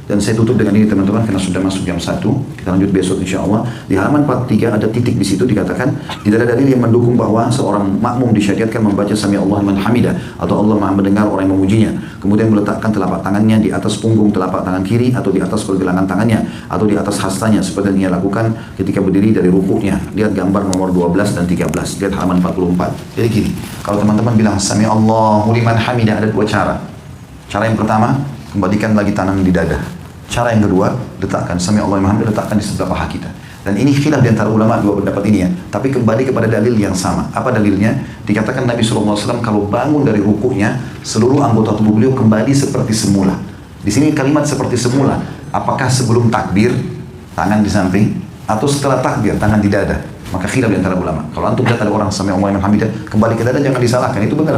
[SPEAKER 1] Dan saya tutup dengan ini teman-teman karena sudah masuk jam 1. Kita lanjut besok insya Allah. Di halaman 43 ada titik di situ dikatakan tidak ada dalil yang mendukung bahwa seorang makmum disyariatkan membaca Sami Allah liman hamidah atau Allah Maha mendengar orang yang memujinya. Kemudian meletakkan telapak tangannya di atas punggung telapak tangan kiri atau di atas pergelangan tangannya atau di atas hastanya seperti yang ia lakukan ketika berdiri dari rukuknya. Lihat gambar nomor 12 dan 13. Lihat halaman 44. Jadi gini, kalau teman-teman bilang Sami Allah liman hamidah ada 2 cara. Cara yang pertama, kembalikan lagi tangan di dada. Cara yang kedua, letakkan Sami Allah liman hamidah, letakkan di sebelah paha kita. Dan ini khilaf di antara ulama 2 pendapat ini ya. Tapi kembali kepada dalil yang sama. Apa dalilnya? Dikatakan Nabi SAW kalau bangun dari rukuknya, seluruh anggota tubuh beliau kembali seperti semula. Di sini kalimat seperti semula. Apakah sebelum takbir, tangan di samping, atau setelah takbir, tangan di dada? Maka khilaf di antara ulama. Kalau antum lihat ada orang Sami Allah liman hamidah, kembali ke dada jangan disalahkan, itu benar.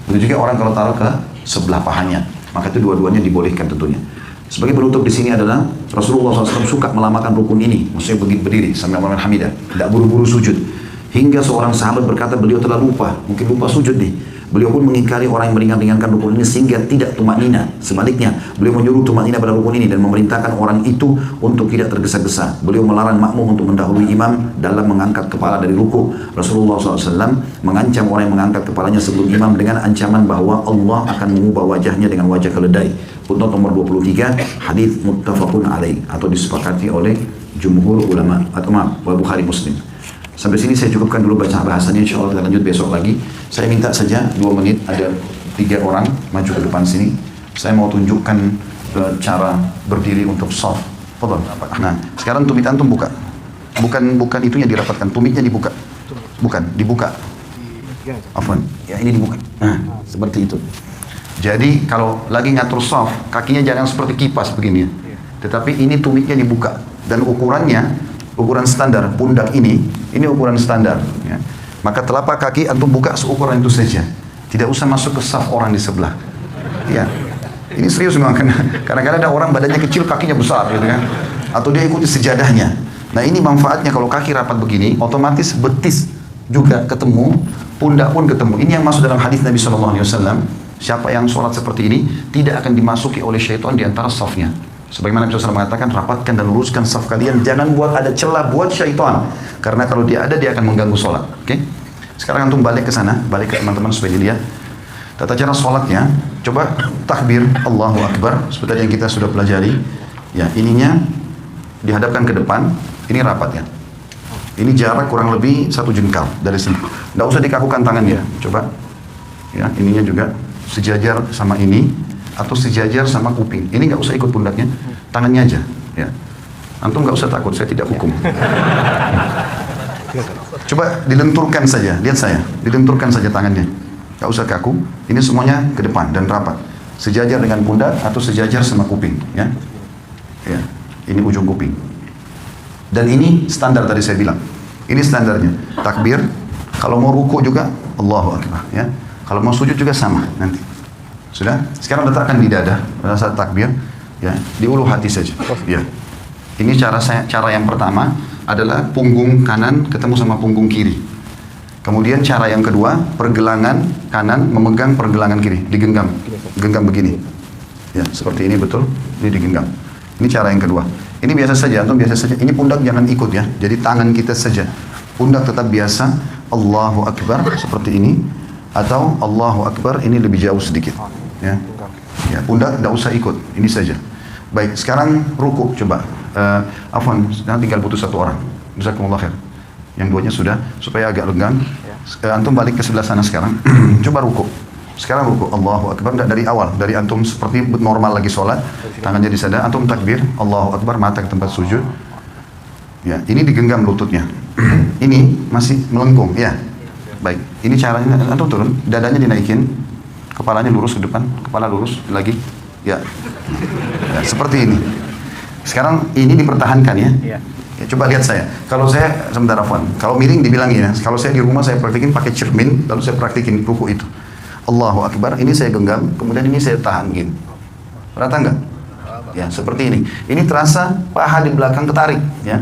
[SPEAKER 1] Begitu juga orang kalau taruh ke sebelah pahanya. Maka itu dua-duanya dibolehkan tentunya. Sebagai penutup di sini adalah Rasulullah SAW suka melamakan rukun ini, maksudnya begitu berdiri Sami Allah hamidah, tidak buru-buru sujud. Hingga seorang sahabat berkata beliau telah lupa, mungkin lupa sujud nih. Beliau pun mengingkari orang yang meringan-ringankan rukun ini sehingga tidak tumanina. Sebaliknya, beliau menyuruh tumanina pada rukun ini dan memerintahkan orang itu untuk tidak tergesa-gesa. Beliau melarang makmum untuk mendahului imam dalam mengangkat kepala dari ruku. Rasulullah SAW mengancam orang yang mengangkat kepalanya sebelum imam dengan ancaman bahwa Allah akan mengubah wajahnya dengan wajah keledai. Footnote nomor 23, hadis muttafaqun alaih atau disepakati oleh jumhur ulama atau Bukhari Muslim. Sampai sini saya cukupkan dulu baca bahasanya, insya Allah kita lanjut besok lagi. Saya minta saja 2 menit, ada 3 orang maju ke depan sini. Saya mau tunjukkan cara berdiri untuk soft. Nah, sekarang tumit antum buka. Bukan itunya dirapatkan, tumitnya dibuka. Bukan, dibuka. Afwan, ya ini dibuka. Nah, seperti itu. Jadi kalau lagi ngatur soft, kakinya jangan seperti kipas begini ya. Tetapi ini tumitnya dibuka. Dan ukurannya, ukuran standar pundak ini ukuran standar ya. Maka telapak kaki antum buka seukuran itu saja, tidak usah masuk ke saf orang di sebelah ya. Ini serius memang, kadang-kadang ada orang badannya kecil kakinya besar gitu kan, atau dia ikuti sejadahnya. Nah ini manfaatnya kalau kaki rapat begini, otomatis betis juga ketemu, pundak pun ketemu. Ini yang masuk dalam hadis Nabi SAW, siapa yang sholat seperti ini tidak akan dimasuki oleh syaitan di antara safnya. Sebagaimana Nabi SAW mengatakan, rapatkan dan luruskan saf kalian, jangan buat ada celah buat syaitan. Karena kalau dia ada, dia akan mengganggu sholat. Oke? Sekarang antum balik ke sana, balik ke teman-teman supaya dilihat. Tata cara sholatnya, coba takbir, Allahu Akbar, seperti yang kita sudah pelajari. Ya, ininya dihadapkan ke depan, ini rapat ya. Ini jarak kurang lebih 1 jengkal dari sini. Nggak usah dikakukan tangannya, coba. Ya, ininya juga sejajar sama ini. Atau sejajar sama kuping. Ini nggak usah ikut pundaknya, tangannya aja. Ya. Antum nggak usah takut, saya tidak hukum. Coba dilenturkan saja, lihat saya, dilenturkan saja tangannya. Nggak usah kaku. Ini semuanya ke depan dan rapat. Sejajar dengan pundak atau sejajar sama kuping. Ya. Ya. Ini ujung kuping. Dan ini standar tadi saya bilang. Ini standarnya. Takbir. Kalau mau ruku juga, Allahu Akbar. Ya. Kalau mau sujud juga sama nanti. Sudah? Sekarang letakkan di dada pada saat takbir, ya, di ulu hati saja. Ya. Ini cara yang pertama adalah punggung kanan ketemu sama punggung kiri. Kemudian cara yang kedua, pergelangan kanan memegang pergelangan kiri, digenggam. Genggam begini. Ya, seperti ini betul. Ini digenggam. Ini cara yang kedua. Ini biasa saja, antum biasa saja. Ini pundak jangan ikut ya. Jadi tangan kita saja. Pundak tetap biasa. Allahu Akbar seperti ini. Atau Allahu Akbar ini lebih jauh sedikit. Ya, ya pundak tidak usah ikut, ini saja. Baik, sekarang ruku coba. Afwan, tinggal butuh 1 orang. Jazakumullah khair. Yang duanya sudah, supaya agak lenggang. Antum balik ke sebelah sana sekarang. Coba ruku. Sekarang ruku, Allahu Akbar, tidak dari awal, dari antum seperti normal lagi sholat, tangannya di sana, antum takbir, Allahu Akbar, mata ke tempat sujud. Ya, ini digenggam lututnya. Ini masih melengkung, ya. Baik, ini caranya, antum turun, dadanya dinaikin, kepalanya lurus ke depan, kepala lurus lagi, ya, ya seperti ini. Sekarang ini dipertahankan ya. Ya, coba lihat saya. Kalau saya sebentar Afwan, kalau miring dibilangin ya. Kalau saya di rumah saya praktikin pakai cermin, lalu saya praktikin ruku itu. Allahu Akbar, ini saya genggam, kemudian ini saya tahan gini. Rata nggak? Ya, seperti ini. Ini terasa paha di belakang ketarik, ya.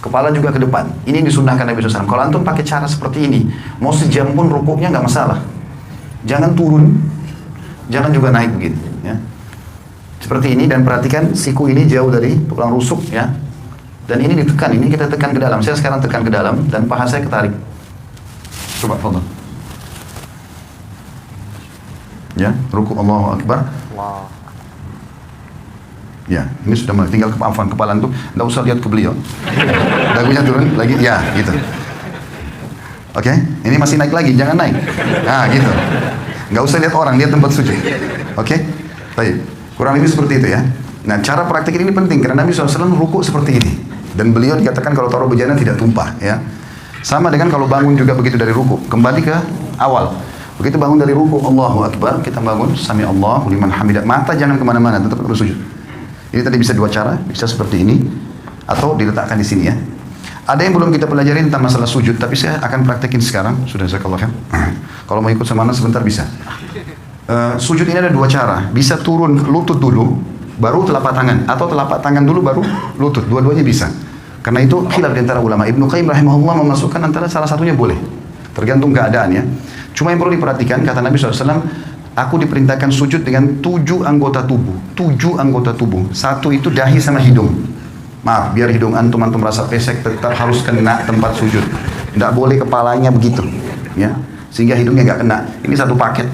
[SPEAKER 1] Kepala juga ke depan. Ini disunnahkan Nabi SAW. Kalau antum pakai cara seperti ini, mau sejam pun rukuknya nggak masalah. Jangan turun, jangan juga naik begini. Ya. Seperti ini, dan perhatikan siku ini jauh dari tulang rusuk, ya. Dan ini ditekan, ini kita tekan ke dalam. Saya sekarang tekan ke dalam dan paha saya ketarik. Coba, fadhal. Ya, ruku Allahu Akbar. Ya, ini sudah mulai. Tinggal kepala itu, nggak usah lihat ke beliau. Dagunya turun lagi, ya, gitu. Oke, ini masih naik lagi, jangan naik. Nah, gitu. Nggak usah lihat orang, lihat tempat sujud. Oke, baik. Kurang lebih seperti itu ya. Nah, cara praktik ini penting karena Nabi SAW ruku seperti ini. Dan beliau dikatakan kalau taruh bejana tidak tumpah, ya. Sama dengan kalau bangun juga begitu dari ruku. Kembali ke awal. Begitu bangun dari ruku, Allahu Akbar, kita bangun, Sami Allahu liman hamidah. Mata jangan kemana-mana, tetap bersujud. Ini tadi bisa 2 cara, bisa seperti ini, atau diletakkan di sini ya. Ada yang belum kita pelajari tentang masalah sujud, tapi saya akan praktekin sekarang. Sudah jazakallah khair. Kalau mau ikut sama sebentar bisa. Sujud ini ada 2 cara. Bisa turun lutut dulu, baru telapak tangan, atau telapak tangan dulu baru lutut. Dua-duanya bisa. Karena itu khilaf di antara ulama. Ibnu Qayyim rahimahullah memasukkan antara salah satunya boleh. Tergantung keadaan ya. Cuma yang perlu diperhatikan, kata Nabi SAW, aku diperintahkan sujud dengan 7 anggota tubuh. 7 anggota tubuh. Satu itu dahi sama hidung. Maaf, biar hidung antum merasa pesek, tetap harus kena tempat sujud. Tidak boleh kepalanya begitu, ya, sehingga hidungnya nggak kena. Ini satu paket.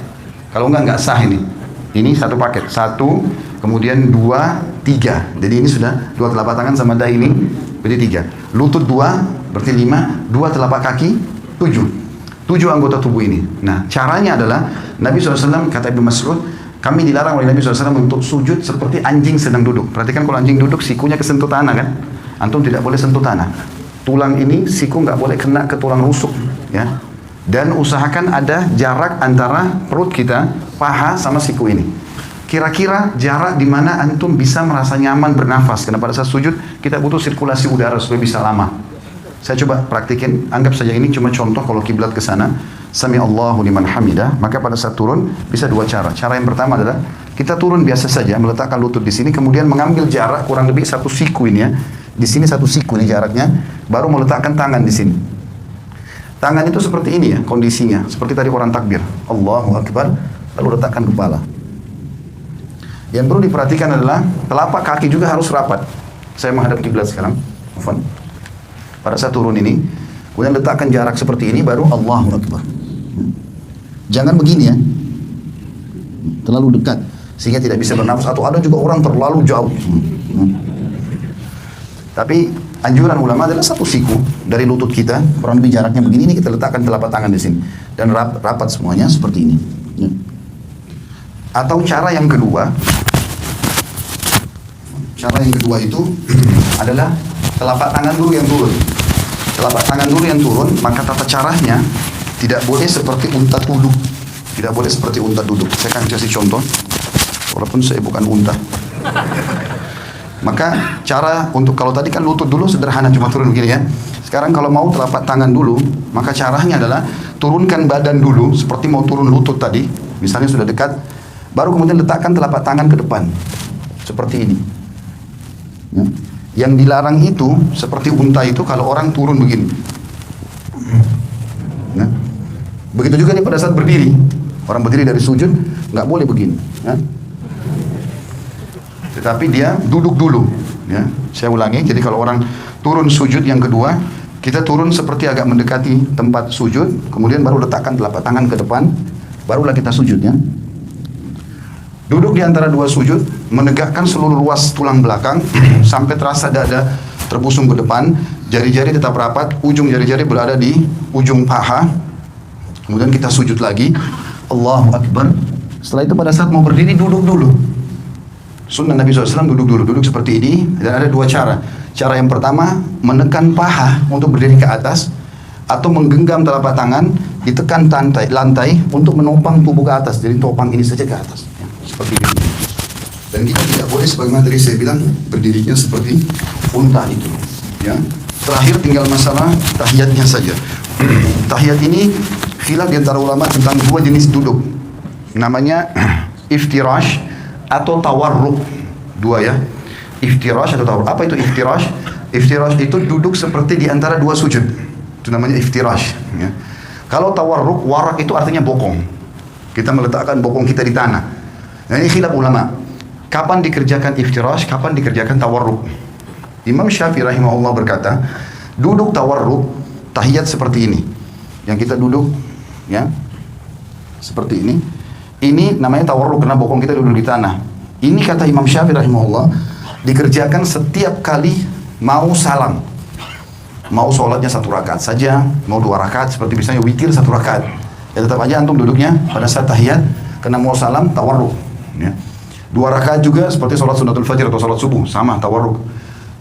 [SPEAKER 1] Kalau nggak sah ini. Ini satu paket. Satu, kemudian 2, 3. Jadi ini sudah 2 telapak tangan sama dahi ini, berarti 3. Lutut 2, berarti 5. 2 telapak kaki, 7. 7 anggota tubuh ini. Nah, caranya adalah Nabi SAW, kata Ibnu Mas'ud, kami dilarang oleh Nabi SAW untuk sujud seperti anjing sedang duduk. Perhatikan kalau anjing duduk, sikunya kesentuh tanah kan? Antum tidak boleh sentuh tanah. Tulang ini, siku nggak boleh kena ke tulang rusuk, ya. Dan usahakan ada jarak antara perut kita, paha sama siku ini. Kira-kira jarak di mana antum bisa merasa nyaman bernafas. Karena pada saat sujud kita butuh sirkulasi udara supaya bisa lama. Saya coba praktikin, anggap saja ini cuma contoh kalau kiblat ke sana. Sami Allahu liman hamidah, maka pada saat turun bisa 2 cara. Cara yang pertama adalah kita turun biasa saja, meletakkan lutut di sini, kemudian mengambil jarak kurang lebih 1 siku ini ya. Di sini 1 siku ini jaraknya, baru meletakkan tangan di sini. Tangan itu seperti ini ya kondisinya, seperti tadi orang takbir. Allahu Akbar, lalu letakkan kepala. Yang perlu diperhatikan adalah telapak kaki juga harus rapat. Saya menghadap kiblat sekarang. Afwan. Pada saat turun ini, kemudian letakkan jarak seperti ini, baru Allahu Akbar. Jangan begini ya, terlalu dekat, sehingga tidak bisa bernafas. Atau ada juga orang terlalu jauh. Tapi anjuran ulama adalah 1 siku dari lutut kita, kurang lebih jaraknya begini, ini kita letakkan telapak tangan di sini. Dan rapat semuanya seperti ini. Atau cara yang kedua itu adalah telapak tangan dulu yang turun. Telapak tangan dulu yang turun, maka tata caranya tidak boleh seperti unta duduk. Tidak boleh seperti unta duduk. Saya akan kasih contoh, walaupun saya bukan unta. Maka cara untuk, kalau tadi kan lutut dulu sederhana cuma turun begini ya. Sekarang kalau mau telapak tangan dulu, maka caranya adalah turunkan badan dulu seperti mau turun lutut tadi. Misalnya sudah dekat, baru kemudian letakkan telapak tangan ke depan. Seperti ini. Ya. Yang dilarang itu seperti unta itu kalau orang turun begini. Nah, begitu juga nih pada saat berdiri. Orang berdiri dari sujud nggak boleh begini. Ya. Tetapi dia duduk dulu. Ya. Saya ulangi. Jadi kalau orang turun sujud yang kedua, kita turun seperti agak mendekati tempat sujud, kemudian baru letakkan telapak tangan ke depan, barulah kita sujud ya. Duduk di antara 2 sujud, menegakkan seluruh ruas tulang belakang sampai terasa dada terbusung ke depan, jari-jari tetap rapat, ujung jari-jari berada di ujung paha. Kemudian kita sujud lagi, Allahu Akbar. Setelah itu pada saat mau berdiri duduk dulu. Sunnah Nabi SAW duduk dulu, duduk seperti ini. Dan ada 2 cara. Cara yang pertama, menekan paha untuk berdiri ke atas, atau menggenggam telapak tangan, ditekan lantai untuk menopang tubuh ke atas. Jadi topang ini saja ke atas. Seperti ini. Dan kita tidak boleh sebagaimana tadi saya bilang berdirinya seperti unta itu ya. Terakhir tinggal masalah tahiyatnya saja. Tahiyat ini khilaf di antara ulama tentang 2 jenis duduk, namanya iftirash atau tawarruk. 2 ya, iftirash atau tawarruk. Apa itu iftirash? Iftirash itu duduk seperti di antara 2 sujud, itu namanya iftirash ya. Kalau tawarruk, warak itu artinya bokong, kita meletakkan bokong kita di tanah. Nah ini khilaf ulama, kapan dikerjakan iftirash, kapan dikerjakan tawarruk. Imam Syafi'i rahimahullah berkata, duduk tawarruk, tahiyat seperti ini, yang kita duduk ya seperti ini namanya tawarruk karena bokong kita duduk di tanah. Ini kata Imam Syafi'i rahimahullah dikerjakan setiap kali mau salam, mau sholatnya 1 rakaat saja, mau 2 rakaat, seperti misalnya witir 1 rakaat ya, tetap aja antum duduknya pada saat tahiyat, karena mau salam tawarruk ya. 2 rakaat juga seperti sholat sunnatul fajr atau sholat subuh, sama tawarruk.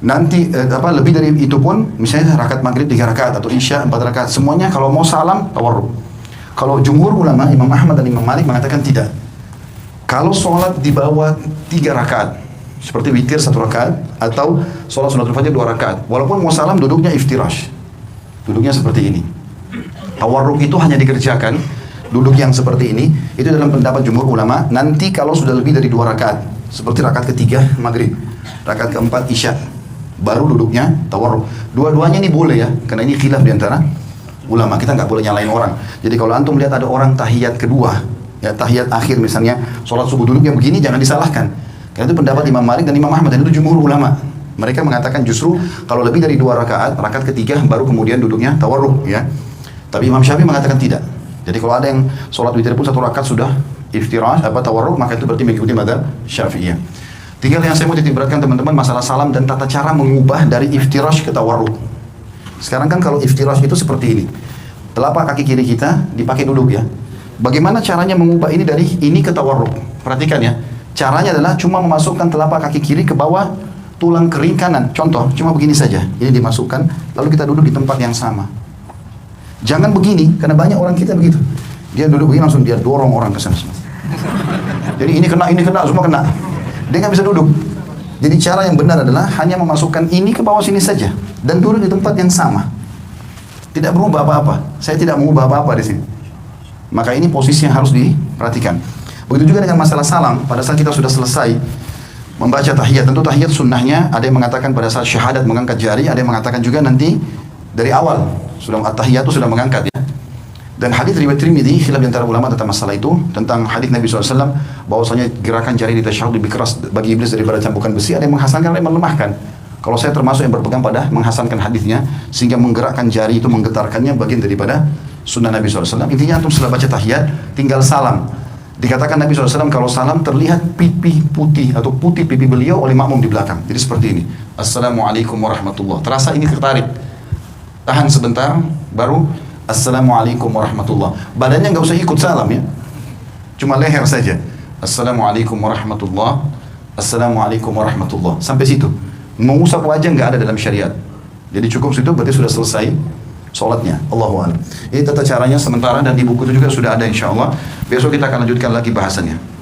[SPEAKER 1] Nanti lebih dari itu pun, misalnya rakaat maghrib 3 rakaat atau isya 4 rakaat, semuanya kalau mau salam tawarruk. Kalau jumhur ulama, Imam Ahmad dan Imam Malik mengatakan tidak. Kalau sholat di bawah 3 rakaat, seperti witir 1 rakaat atau sholat sunnatul fajr 2 rakaat, walaupun mau salam duduknya iftirash, duduknya seperti ini. Tawarruk itu hanya dikerjakan duduk yang seperti ini, itu dalam pendapat jumhur ulama. Nanti kalau sudah lebih dari 2 rakaat, seperti rakaat ketiga maghrib, rakaat keempat isya, baru duduknya tawarruk. Dua-duanya ini boleh ya, karena ini khilaf di antara ulama. Kita nggak boleh nyalain orang. Jadi kalau antum lihat ada orang tahiyat kedua, ya tahiyat akhir misalnya, sholat subuh duduk yang begini, jangan disalahkan. Karena itu pendapat Imam Malik dan Imam Ahmad, dan itu jumhur ulama. Mereka mengatakan justru kalau lebih dari 2 rakaat, rakaat ketiga baru kemudian duduknya tawarruk, ya. Tapi Imam Syafi'i mengatakan tidak. Jadi kalau ada yang sholat witir pun 1 rakaat sudah iftirash, tawarruk, maka itu berarti mengikuti madzhab Syafi'iyah. Tinggal yang saya mau titik beratkan teman-teman, masalah salam dan tata cara mengubah dari iftirash ke tawarruk. Sekarang kan kalau iftirash itu seperti ini. Telapak kaki kiri kita dipakai duduk, ya. Bagaimana caranya mengubah ini dari ini ke tawarruk? Perhatikan ya. Caranya adalah cuma memasukkan telapak kaki kiri ke bawah tulang kering kanan. Contoh, cuma begini saja. Ini dimasukkan, lalu kita duduk di tempat yang sama. Jangan begini, karena banyak orang kita begitu. Dia duduk begini langsung dia dorong orang ke sana. Jadi ini kena, semua kena. Dia nggak bisa duduk. Jadi cara yang benar adalah hanya memasukkan ini ke bawah sini saja dan duduk di tempat yang sama. Tidak berubah apa-apa. Saya tidak mengubah apa-apa di sini. Maka ini posisi yang harus diperhatikan. Begitu juga dengan masalah salam. Pada saat kita sudah selesai membaca tahiyat, tentu tahiyat sunnahnya ada yang mengatakan pada saat syahadat mengangkat jari, ada yang mengatakan juga nanti dari awal sudah at-tahiyat itu sudah mengangkat, ya. Dan hadis riwayat Tirmidzi, khilaf di antara ulama tentang masalah itu, tentang hadis Nabi SAW bahwasanya gerakan jari di tasyahud lebih keras bagi iblis daripada cambukan besi. Ada yang menghasankan, ada yang melemahkan. Kalau saya termasuk yang berpegang pada menghasankan hadisnya, sehingga menggerakkan jari itu, menggetarkannya bagian daripada sunnah Nabi SAW. Intinya antum setelah baca tahiyat tinggal salam. Dikatakan Nabi SAW kalau salam terlihat pipi putih atau putih pipi beliau oleh makmum di belakang. Jadi seperti ini. Assalamualaikum warahmatullahi. Terasa ini tertarik. Tahan sebentar, baru Assalamualaikum warahmatullahi. Badannya nggak usah ikut salam, ya. Cuma leher saja. Assalamualaikum warahmatullahi. Assalamualaikum warahmatullahi. Sampai situ. Mengusap wajah nggak ada dalam syariat. Jadi cukup situ berarti sudah selesai sholatnya. Allahu a'lam. Ini tata caranya sementara dan di buku itu juga sudah ada, insya Allah. Besok kita akan lanjutkan lagi bahasannya.